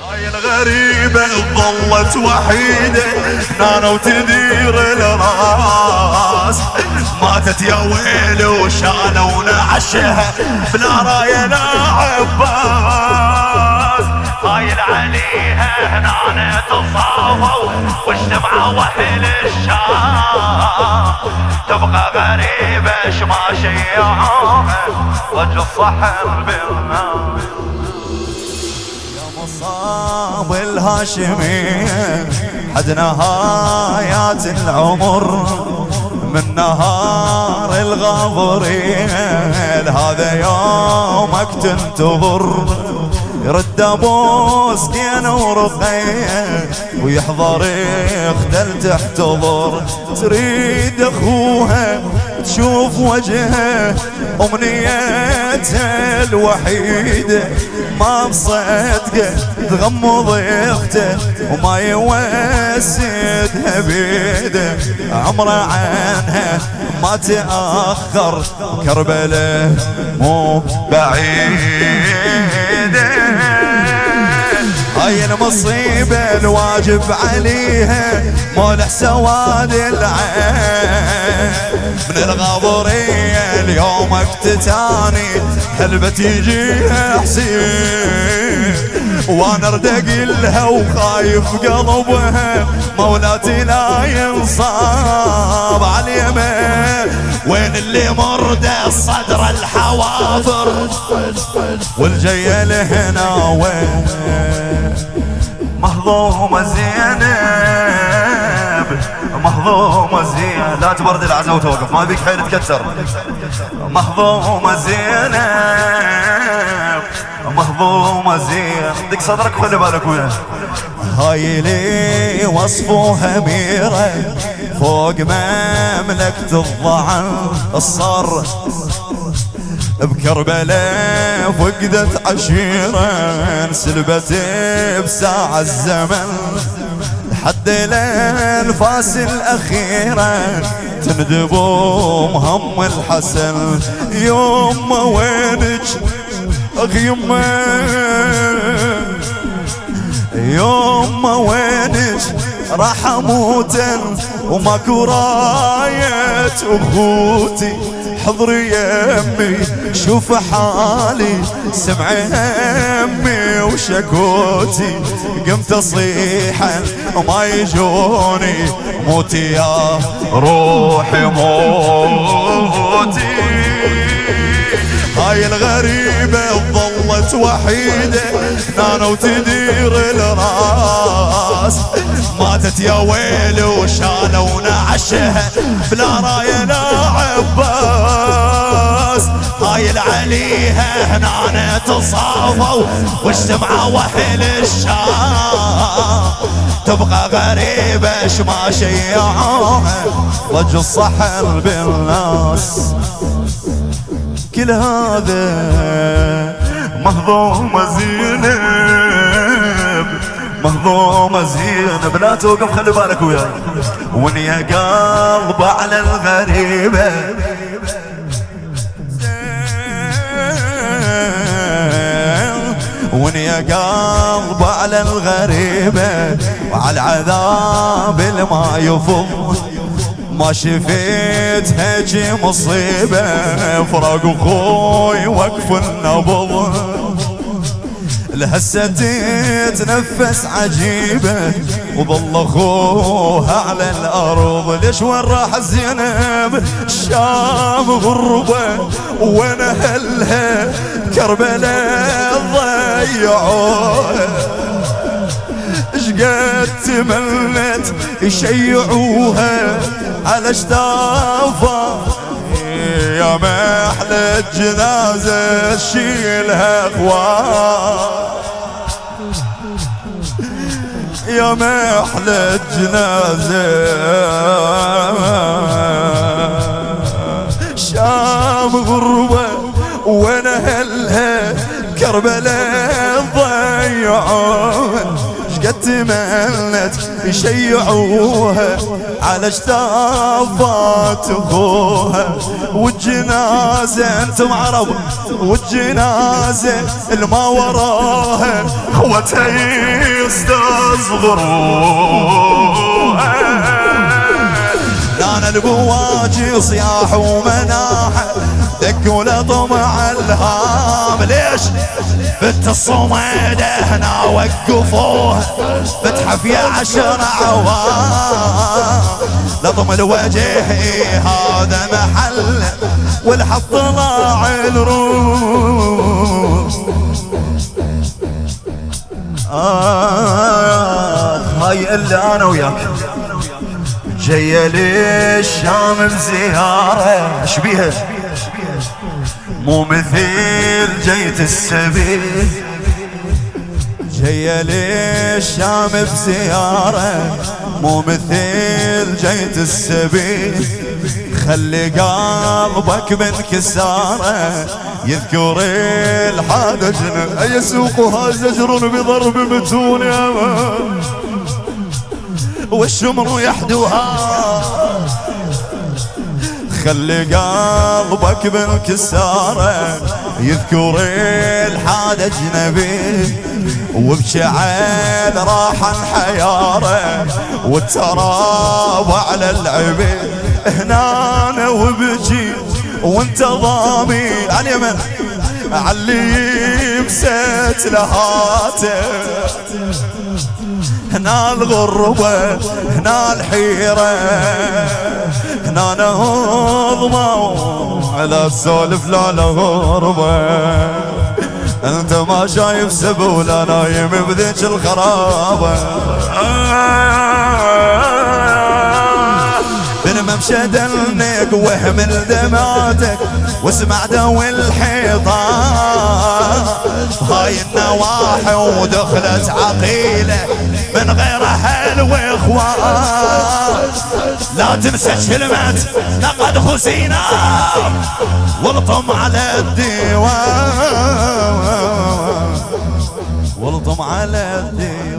هاي الغريبة ظلت وحيدة نانا وتدير الراس، ماتت يا ويل وشالونا عشها بلا راينا عباس. هاي عليها هنا تصافوا والشمعة واهل الشام، تبقى غريبة شما شيعوها وجه الصحن بالنار. مصاب الهاشمية حد نهايات العمر، من نهار الغابرين هذا يومك تنتظر. يرد ابو سكينة ورقية ويحضر يختل تحتضر، تريد اخوها تشوف وجهه امنيتها الوحيدة، ما بصدقه تغمض اخته وما يوسدها بيده. عمره عنها ما تأخر كربله مو بعيده. هاي المصيبة الواجب عليها مولع سواد العين، من الغاضرية اليوم افتتاني حلبة يجيها حسين، وانا ردق لها وخايف قلبها مولاتي لا ينصاب عاليمين. وين اللي مرد الصدر الحوافر والجاية لهنا وين مهضومة زينب، مهضومة زينب. لا تبرد العزا وتوقف ما بيك حيل تكتر. مهضومة زينب، مهضومة زينب. دق صدرك وخلي بالك وياه. هاي لي وصفوها أميرة فوق مملكة الضعن الصر، بكربلاء فقدت عشيرة انسلبت بساعة الزمن، لحد الانفاس الاخيرة تندبوا مهم الحسن. يما وينك اخي يما، يما وينك راح اموت وماكو راية اخوتي. حضري يمي شوف حالي سمع همي وشكوتي، قمت اصيحا وما يجوني موتي يا روحي موتي. هاي الغريبة ظلت وحيدة نانا وتدير الراس، ماتت يا ويل وشالونا عشها بلا راينا عباس. هاي عليها هنا تصافوا والشمعة واهل الشام، تبقى غريبة شما شيعوها وجه الصحن بالناس. كل هذا مهضومة زينب، مهضومة زينب. لا توقف خلي بالك وياي. وين يا قلب على الغريبة وين يا قلب على الغريبة وعلى العذاب الما يفض، ما شفيت هيجي مصيبة فراق اخوي وقف النبض. لهسه تتنفس عجيبة وظل اخوها على الارض. ليش وين راح زينب الشام غربة وين اهلها كربلاء ضيعوها. اشقد تمنت يشيعوها على اشتافها، يا محلى الجنازة شيلها اخوان، يا محلى الجنازة. شام غربة وين اهلها كربلاء ضيعوها. قد تمنت يشيعوها على اشتافات اخوها. والجنازة انتم عرب، والجنازة الما وراها اخوتها يستصغروها. انا البواجي صياح ومناحة دقوا لطمع الهام. ليش بنت الصميدة هنا وقفوها فتحة في 10 عوام. لطم الوجه هذا محل والحط طلع الروح. هاي اللي انا وياك جاية للشام بزيارة. ايش بيها؟ مو مثل جيت السبيل. جاية للشام بزيارة مو مثل جيت السبيل. خلي قلبك بانكساره يذكر الحادث. اي سوقها زجر بضرب متون يا مان والشمر يحدوها. خلي قلبك بانكساره يذكر الحاد اجنبي. وبشعل راح انحياره والتراب على العبيد. هنا انا وبجي وانت ضامي على اليمن علي مسيت لهاتف. هنا الغربة هنا الحيرة هنا نهضمة على السولف لا الغربة. انت ما شايف سبول انا نايم بذيك الخرابة. بنمشى دلنك واهمل دماتك واسمع دوي الحيطان. هاي النواحي ودخلت عقيلة من غير اهل واخوان. لا تنسى كلمة لقد خسينا والطم على الديوان والطم على الديوان.